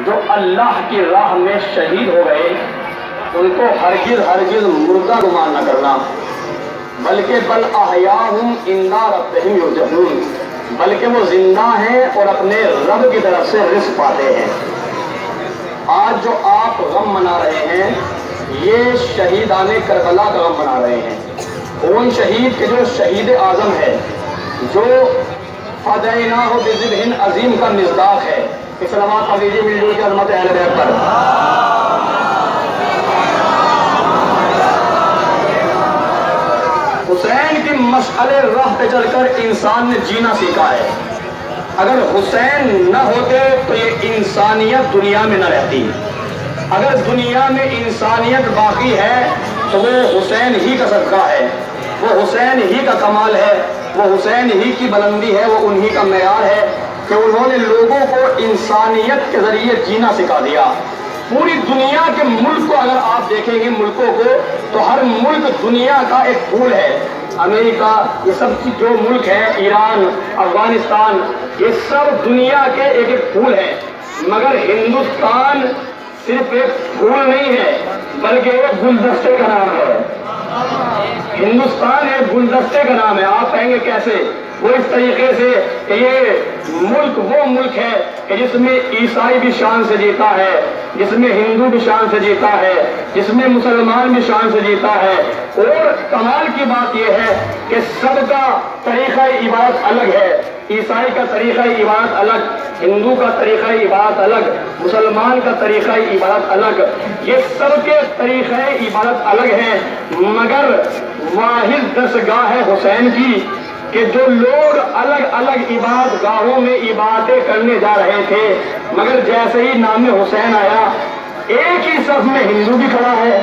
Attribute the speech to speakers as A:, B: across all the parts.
A: جو اللہ کی راہ میں شہید ہو گئے ان کو ہرگز ہرگز مردہ گمان نہ کرنا، بلکہ بل احیاہم عند ربہم یرزقون، بلکہ وہ زندہ ہیں اور اپنے رب کی طرف سے رزق پاتے ہیں۔ آج جو آپ غم منا رہے ہیں یہ شہیدان کربلا کا غم منا رہے ہیں، ان شہید کے جو شہید اعظم ہے، جو فدیناہ بذبح عظیم کا مصداق ہے۔ اسلامات پاکیزی مل جل کے عظمت اہل بیت پر۔ حسین کی مشعل راہ پہ چل کر انسان نے جینا سیکھا ہے۔ اگر حسین نہ ہوتے تو یہ انسانیت دنیا میں نہ رہتی۔ اگر دنیا میں انسانیت باقی ہے تو وہ حسین ہی کا صدقہ ہے، وہ حسین ہی کا کمال ہے، وہ حسین ہی کی بلندی ہے، وہ انہی کا معیار ہے کہ انہوں نے لوگوں کو انسانیت کے ذریعے جینا سکھا دیا۔ پوری دنیا کے ملک کو اگر آپ دیکھیں گے ملکوں کو تو ہر ملک دنیا کا ایک پھول ہے۔ امریکہ، یہ سب جو ملک ہیں، ایران، افغانستان، یہ سب دنیا کے ایک ایک پھول ہیں، مگر ہندوستان صرف ایک پھول نہیں ہے بلکہ ایک گلدستے کا نام ہے۔ ہندوستان ایک گلدستے کا نام ہے۔ آپ کہیں گے کیسے؟ وہ اس طریقے سے کہ یہ ملک وہ ملک ہے کہ جس میں عیسائی بھی شان سے جیتا ہے، جس میں ہندو بھی شان سے جیتا ہے، جس میں مسلمان بھی شان سے جیتا ہے۔ اور کمال کی بات یہ ہے کہ سب کا طریقہ عبادت الگ ہے۔ عیسائی کا طریقہ عبادت الگ، ہندو کا طریقہ عبادت الگ، مسلمان کا طریقہ عبادت الگ، یہ سب کے طریقہ عبادت الگ ہیں، مگر واحد دستگاہ ہے حسین کی کہ جو لوگ الگ الگ عبادت گاہوں میں عبادتیں کرنے جا رہے تھے، مگر جیسے ہی نام حسین آیا ایک ہی صف میں ہندو بھی کھڑا ہے،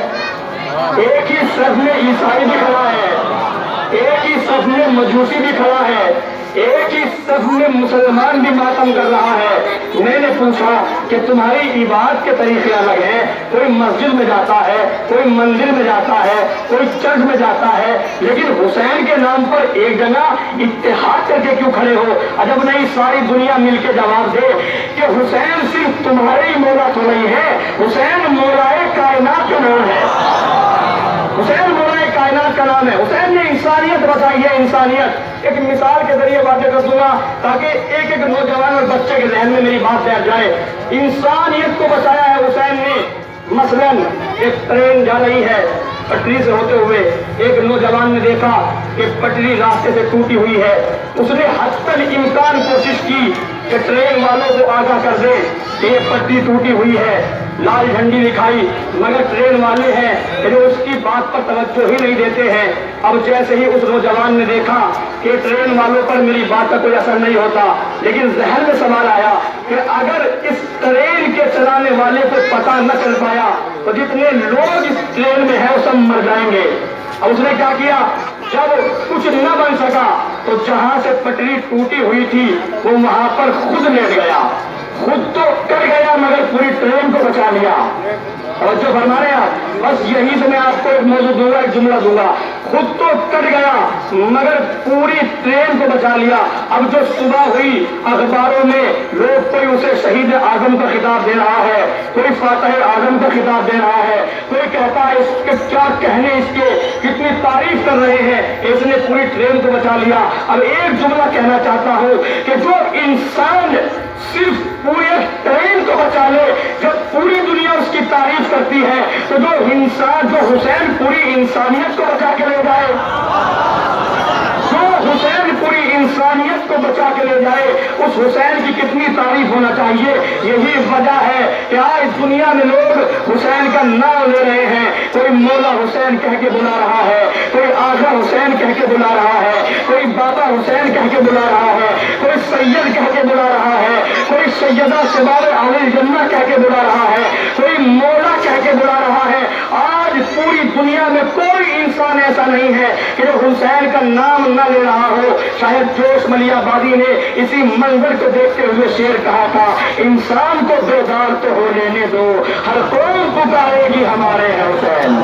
A: ایک ہی صف میں عیسائی بھی کھڑا ہے، ایک ہی صف میں مجوسی بھی کھڑا ہے، ایک ہی صف میں مسلمان بھی ماتم کر رہا ہے۔ میں نے پوچھا کہ تمہاری عبادت کے طریقے الگ ہیں، کوئی مسجد میں جاتا ہے، کوئی مندر میں جاتا ہے، کوئی چرچ میں جاتا ہے، لیکن حسین کے نام پر ایک جگہ اتحاد کر کے کیوں کھڑے ہو؟ عجب نہیں ساری دنیا مل کے جواب دے کہ حسین صرف تمہارے ہی مولا تو نہیں ہے، حسین مولائے کائنات کا نام ہے، حسین مولائے کائنات کا نام ہے۔ حسین نے انسانیت بچائی ہے، انسانیت۔ ایک مثال کے ذریعے باتیں کر دوں گا تاکہ ایک ایک نوجوان اور بچے کے ذہن میں میری بات بیٹھ جائے۔ انسانیت کو بچایا ہے حسین نے۔ مثلا ایک ٹرین جا رہی ہے، پٹری سے ہوتے ہوئے ایک نوجوان نے دیکھا کہ پٹری راستے سے ٹوٹی ہوئی ہے، اس نے حتی الامکان کوشش کی کہ ٹرین والوں کو آگاہ کر دے کہ یہ پٹری ٹوٹی ہوئی ہے، لال جھنڈی دکھائی، مگر ٹرین والے ہیں کہ جو اس کی بات پر توجہ ہی نہیں دیتے ہیں۔ اب جیسے ہی اس نوجوان نے دیکھا کہ ٹرین والوں پر میری بات کا کوئی اثر نہیں ہوتا، لیکن ذہن میں سوال آیا کہ اگر اس ٹرین کے چلانے والے کو پتہ نہ چل پایا تو جتنے لوگ اس ٹرین میں ہیں وہ سب مر جائیں گے۔ اب اس نے کیا کیا؟ جب کچھ نہ بن سکا تو جہاں سے پٹری ٹوٹی ہوئی تھی وہ وہاں پر خود لیٹ گیا، خود تو کٹ گیا مگر پوری ٹرین کو بچا لیا۔ اور جو فرما رہے ہیں بس یہی سے میں آپ کو ایک موضوع دوں گا، ایک جملہ دوں گا، خود تو کٹ گیا مگر پوری ٹرین کو بچا لیا۔ اب جو صبح ہوئی اخباروں میں لوگ کوئی اسے شہید اعظم کا خطاب دے رہا ہے، کوئی فاتح اعظم کا خطاب دے رہا ہے، کوئی کہتا ہے اس کے کیا کہنے، اس کے کتنی تعریف کر رہے ہیں، اس نے پوری ٹرین کو بچا لیا۔ اب ایک جملہ کہنا چاہتا ہوں کہ جو انسان صرف پورے ٹرین کو بچا لے، جب پوری دنیا اس کی تعریف کرتی ہے، تو جو انسان، جو حسین پوری انسانیت کو بچا کے لے جائے، جو حسین پوری انسانیت کو بچا کے لے جائے، اس حسین کی کتنی تعریف ہونا چاہیے۔ یہی وجہ ہے کہ آج دنیا میں لوگ حسین کا نام لے رہے ہیں، کوئی مولا حسین کہہ کے بلا رہا ہے، کوئی آقا حسین کہہ کے بلا رہا ہے، کوئی بابا حسین کہہ کے بلا رہا ہے، کوئی سید کہہ کے بلا رہا ہے، کوئی سیدہ شباب اہل الجنہ کہہ کے بلا رہا ہے، کوئی مولا کہہ کے بلا رہا ہے۔ آج پوری دنیا میں کوئی انسان ایسا نہیں ہے کہ جو حسین کا نام نہ لے رہا ہو۔ شاید جوش ملیح آبادی نے اسی منظر کو دیکھتے ہوئے شعر کہا تھا، انسان کو بیدار تو ہو لینے دو، ہر قوم پکارے گی ہمارے حسین۔